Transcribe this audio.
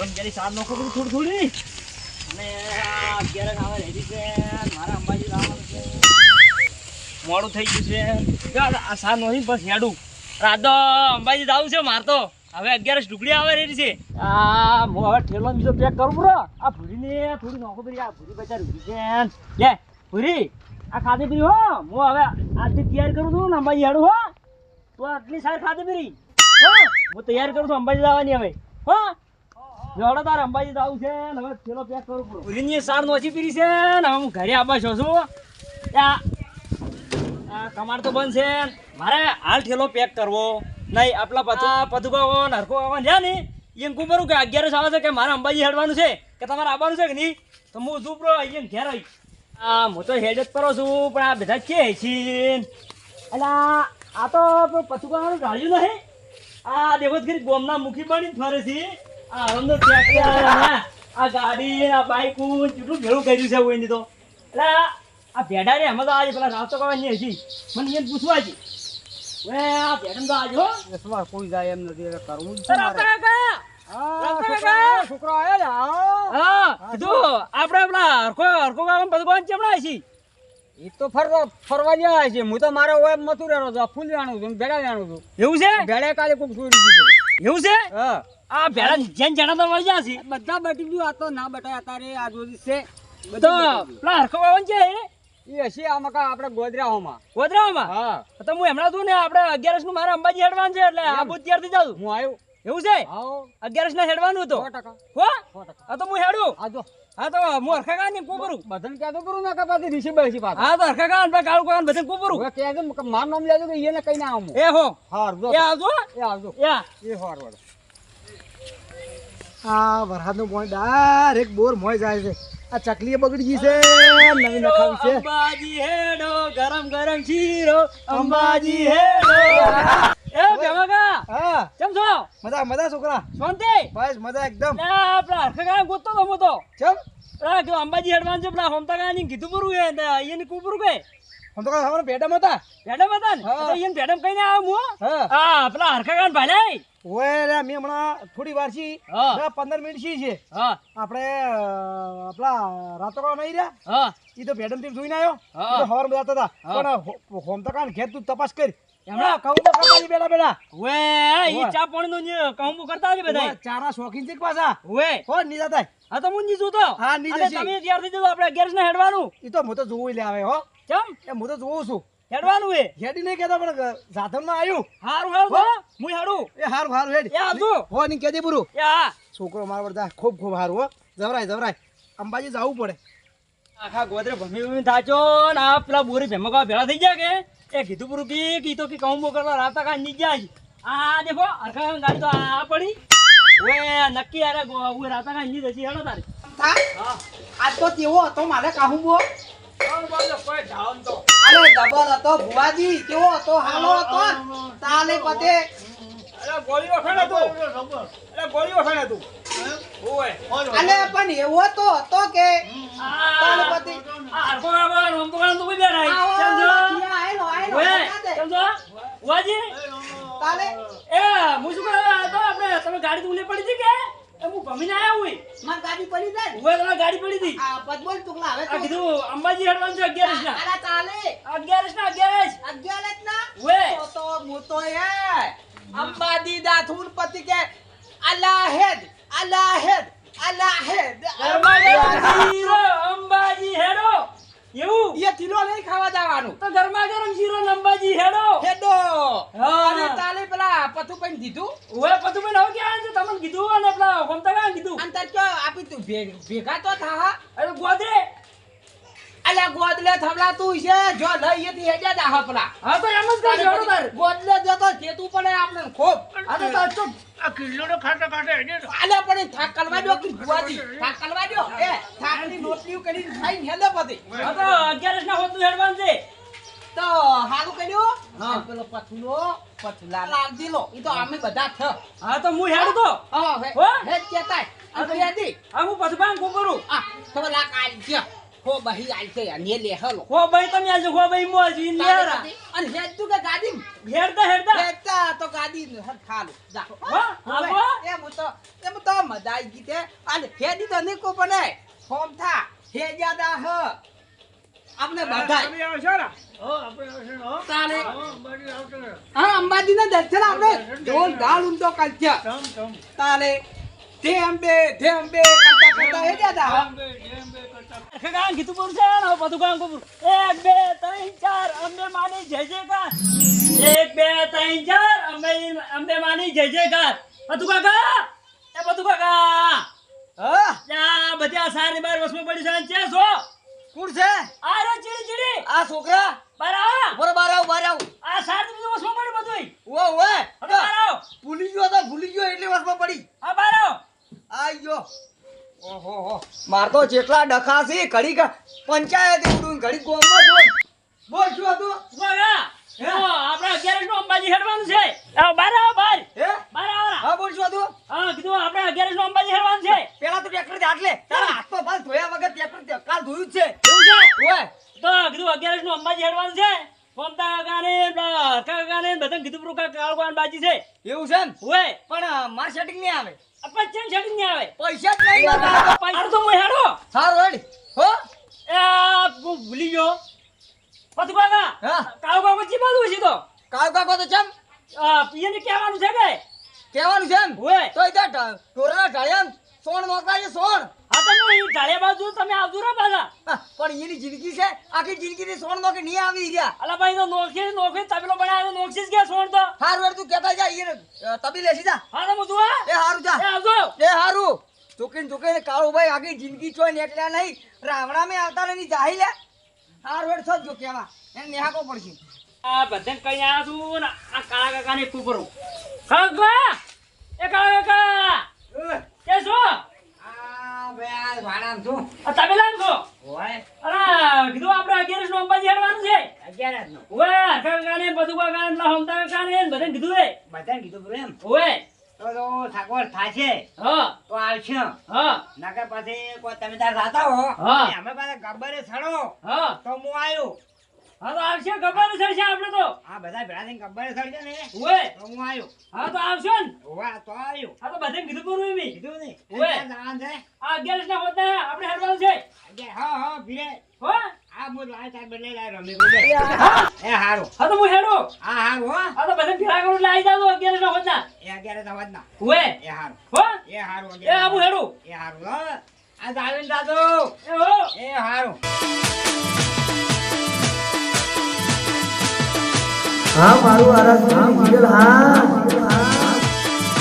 ગરમ ગેરી સાર નાખો થોડી થોડી અને આ ગેરક આવે રેડી છે મારા અંબાજી લાવવાનું છે મોડું થઈ ગયું છે આ સાર નથી બસ હેડું રાત તો અંબાજી જવું છે માર તો હવે 11 ઢુકડી આવે રેડી છે આ હું હવે ઠેલો બીજો પેક કરું બરો આ ભૂરીને થોડી નોખો કરી આ ભૂરી બજાર ઉભી છે લે ભૂરી આ ખાધી પીરી હો હું હવે આજથી તૈયાર કરું છું ને અંબાજી હેડું હો તો આટલી સાર ખાધી પીરી હો હું તૈયાર કરું છું અંબાજી જવાની હવે હો જોડો તાર અંબાજી જવું છે ને હવે ઠેલો પેક કરું પડું ભૂરીની સાર નોચી પીરી છે ને હવે હું ઘરે આવવા છું આ કમાડ તો બંધ છે મારે હાલ ઠેલો પેક કરવો નહીં આપલા પતુભાવો નરકો આવવાનું છે ને એમ કુંભરું કે 11 આવે છે કે મારે અંબાજી હેડવાનું છે કે તમારે આવવાનું છે કે નહીં તો હું ઝૂપરો અહીંયા ઘેર આવી હું તો હેડ જ કરો છું પણ આ બધા છે એટલે આ તો પતુભાવાનું ગાળ્યું નહીં આ દેવતગીરી ગોમના મુખી બની ફરે છે આ હરમનો આ ગાડી આ બાઈક કેટલું ભેળું કર્યું છે એની તો એટલે આ ભેડા રે એમાં તો આજે પેલા રાસ્તો કરવાની હજી મને એને પૂછવા છે વે આ ભેડમ તો આજે હો એસમાં કોઈ જાય એમ નથી એટલે કરવું જ છોકરો આયો ને હા કીધું આપણે પેલા હરકો ગામ બધું કોણ ચમડા છે એ તો ફરવા જાય છે હું તો મારે ઓય મથુરેરો છું ફૂલ જાણું છું ભેડા જાણું છું એવું છે ભેડે કાલે કોક છોડી દીધું એવું છે હા આ ભેડા જેન જણા તો મળી જશે બધા બટી ગયું આ તો ના બટાય અત્યારે આ જોડી છે તો પેલા હરકો ગામ છે એ હશે આમાં કા આપણે ગોધરાઓમાં હા તો હું હમણાં તું ને આપણે 11 નું મારે અંબાજી હેડવાનું છે એટલે આ બુધ ત્યારથી જાઉં હું આવ્યો એવું છે આવો 11 ને હેડવાનું હતું 100% હો 100% આ તો હું હેડું આજો હા તો હું હરખા ગાન ને કોપરું બધાને કહેતો કરું ના કે પાછી રીસી બેસી પાછા હા તો હરખા ગાન કાળુ ગાન બધાને કોપરું હવે કહેજો માર નામ લેજો કે એને કઈ ના આવું એ હો હાર જો એ આવજો એ આવજો એ હાર વડો આ વરસાદનું પાણી ડાયરેક્ટ બોર મોય જાય છે આ ચકલી બગડી ગઈ છે નવી નખાવી છે અંબાજી હેડો ગરમ ગરમ શીરો અંબાજી હેડો એ ભેમાકા હા કેમ છો મજા મજા છોકરા શાંતિ બસ મજા એકદમ આપડા હરખા ગાન ગોતતો તો હું તો ચમ કે અંબાજી હેડવાનું છે પેલા હોમતા ગાની કીધું પૂરું એ એને કુપરું કે હું તો હમણાં ભેટામાં હતા ભેડમ હતા ને તો એને ભેડમ કઈને આવ્યો હું હા હા પેલા હરખા ગાન ભાઈ ઓય રે મેં હમણાં થોડી વાર છી હા. 15 મિનિટ છી છે હા આપણે આપલા રાતોકા નહીં રહ્યા હા ઈ તો ભેડમ થી જોઈને આવ્યો હા. ઈ તો હવાર માં જતા હતા હા. પણ હોમ તો કાન ઘેર તું તપાસ કરી એમણા કહું તો કરતા બેડા બેડા વે ઈ ચા પાણી નું કહું કરતા છે બધા ચારા શોખીન છે પાછા વે હો ની જતા આ તો મુંજી છું તો હા, ની અને જશે. તમે તૈયાર થઈ જાવ આપણે 11 ને હેડવાનું ઈ તો હું તો જોવું લે આવે હો કેમ એ હું તો જોઉં છું હેડવાનું એ હેડી નહીં કહેતા પણ સાધન માં આવ્યું હારું હારું હું હેડું એ હારું હારું હેડ એ આવજો હો ની કહેજે પૂરું એ હા છોકરો મારા બધા ખૂબ ખૂબ હારું હો જવરાય અંબાજી જવું પડે આખા ગોદરે ભમી થાચો ને આ પેલા બોરી ભેમકા ભેળા થઈ ગયા કે એ કીધું પૂરું કી તો કે કહું મોકલવા રાતા કા ની જાય આ દેખો હરખા ગાડી તો આ પડી ઓએ નક્કી અરે ઓએ રાતા કા ની દસી હેડો તારે હા આજ તો કેવો હતો મારે કાહું બો કોઈ ઢાળન તો અરે ડબલ હતો ભુવાજી કેવો હતો હાલો હતો તાલે પતે અરે ગોળી વખાણે તું અરે ગોળી વખાણે તું ઓએ અલે પણ એવો તો હતો કે તાલે પતે આ હરખો ગાવા નોમ તો ગાન તો કોઈ બેઠા આવો, સમજો ત્યાં આયલો ઓએ આયલો સમજો વાજી તાલે એ હું શું કરવા તો આપણે તમે ગાડી ઉલે પડી હતી કે એ હું ભમીને આયા હોય માર ગાડી પડી જાય ને. ઓએ તમારી ગાડી પડી હતી આ પદબોલ ટુકલા હવે આ તો કીધું અંબાજી હેડવાનું છે 11 ના અલા તાલે 11 ના 11 અગિયાર જ ના ઓએ તો હું તો એ અંબાજી દાથુન પતિ કે અલાહેદ અલાહેદ અલાહેદ ગરમા શીરો અંબાજી હેડો એવું એ કિલો નહીં ખાવા જવાનું તો ગરમા ગરમ શીરો ને અંબાજી હેડો હેડો હા. અને તાલે પેલા પથુ પણ દીધું ઓએ પતું ભાઈ હવે ક્યાં છે તમને કીધું અને પેલા ગમતા કાં કીધું અંતર તો આપી તું ભેગા તો થા અરે ગોદરે અલ્યા ગોદલે થબલા તું છે જો લઈ એથી હેડ્યા દા હપલા હા તો એમ જ કરજો હેડો તાર ગોદલે જતો જેતું પડે આપણે ખોબ આ તો તાર ચૂપ આલે પણ થાક કલવા દો કે ભુવાજી થાક કલવા દો એ થાકની રોટલીઓ કરી ખાઈને હેલે પતિ આ તો 11 ના હોતું હેડવાનું છે તો હાલું કર્યું હા. પેલો પછુલા લાલ દીલો ઈ તો અમે બધા છ હા તો હું હેડું તો હા હો? હે કેતાય હા તો અંતેદી આ હું પછી બાંગ કરું આ તો લા કાલ છે ખો બહી આલ છે ને લે હલો હો ભાઈ તમે આજે હો ભાઈ મોજી લેરા અને હેડતું કે ગાડી હેડતા તો ગાડી ખાલો જા હા, આવો. એમ તો મજા આવી ગઈ તે અને હેડી તો નીકો પણ ફોર્મ થા હેજાદા હ આપણે બધાય તારે હા અંબાજીના દર્શન આપણે જોરદાર ઊંધો કાઢ્યા તારે ધેમ બે કરતા હેજાદા આખા ગામ કીધું પૂરું છે ને, હવે બધું ગામ પૂરું. 1 2 3 4 અંબે માની જય જયકાર. 1 2 3 4 અંબે માની જય જયકાર. બધું કાકા, એ બધું કાકા. હા જા બધા સારી બાર વસમાં પડી છે ને ચે છો? કોણ છે આ રે ચીડી આ છોકરા બાર આવ. બરો બાર આવ આ સારી બધું વસમાં પડી બધું. ઓવે હવે બાર આવ. ભૂલી ગયો એટલે વસમાં પડી હા બાર આવ. આઈ ગયો ઓહો માર તો જેટલા ડખા છે ઘડી પંચાયત ઉડું ઘડી ગોમમાં જોઈ બોલ શું હતું કાકા, આપણે 11 નું અંબાજી હેડવાનું છે. આવ બાર આવ બાર. હે બાર આવ. હા બોલ શું હતું હા કીધું આપણે 11 નું અંબાજી હેડવાનું છે. પેલા તો ટ્રેક્ટર થી હાથ લે તારા હાથમાં બાલ ધોયા વગર ટ્રેક્ટર કાલ ધોયું જ છે એવું છે? ઓય તો કીધું 11 નું અંબાજી હેડવાનું છે. કોમતા કાકાને બધા કીધું પૂરું કાળવાન બાજી છે. એવું છે ને ઓય પણ માર સેટિંગ નહીં આવે આપણે ચેન છેડી નહીં આવે. પૈસા જ નહીં આવે. પૈસા તો હું હેડો. સારું હેડ હો એ હું ભૂલી ગયો. પતુ કાકા, હા કાળો કાકો ચી બાજુ છે તો? કાકો તો ચમ એને કહેવાનું છે કે? કહેવાનું છે એમ ઓય. તો ઇધર ઢોરના ઢાળિયા સોણ નોકરા છે સોણ હા તમે ઈ ઢાળિયા બાજુ તમે આવજો રે પાછા. હા, પણ એની જિંદગી છે આખી જિંદગી સોણ નોકે નહીં આવી ગયા અલા ભાઈ તો નોખી તબેલો બનાવ્યો નોખી જ કે સોણ તો. હારું હેડ તું કહેતા જા એને તબી લેસી જા હા તો હું જોવા. એ હારું જા એ આવજો. એ હારું ચૂકીને કાળુભાઈ આખી જિંદગી ચોય નીકળ્યા નહીં રાવણા મેં આવતા નહીં જાહી લે હારું હેડ સજ જો કેવા એને નિહાકો પડશે આ બધાને કઈ આવ્યા છું ને આ કાળા કાકાને એકલું કરું. કાકા, એ કાળા કાકા કે છો? આ ભાઈ ભાડામ છું આ તબેલામાં છો? ઓય અલા કીધું આપણે 11 નું અંબાજી હેડવાનું છે. 11 નો ઓય કાકાને બધું કાકાને હમતા કાકાને બધાને કીધું રે. બધાને કીધું પ્રેમ ઓય તો ઠાકોર થાશે હા તો આવશે હા નકર પછી કોઈ તમે તાર જાતા હો હા. અમે પાછા ગબ્બરે સડો હા તો હું આવ્યો હા તો આવશે ખબર છે આપણે તો. આ બધા ભેળા થઈને ગબ્બરે સડશે ને ઓય તો હું આવ્યો હા તો આવશે ને. ઓવા તો આવ્યો હા તો બધાને કીધું પૂરું એમ. કીધું ને ઓય. ક્યાં જવાનું છે આ 11 ના હોતા આપણે હેડવાનું છે. હા ભીરે હો આ હું લાય તાર બદલે લાય રમી બોલે એ હારું હા તો હું હેડો. હા હારું હો હા તો બધાને ભેગા કરું એટલે આવી જાવ 11 ના હોતા. એ 11 થવા જ ના ઓય એ હારું હો એ હારું એ આ હું હેડું. એ હારું હો આ આવીને દાદો એ હો એ હારું હા મારું આરાધના હા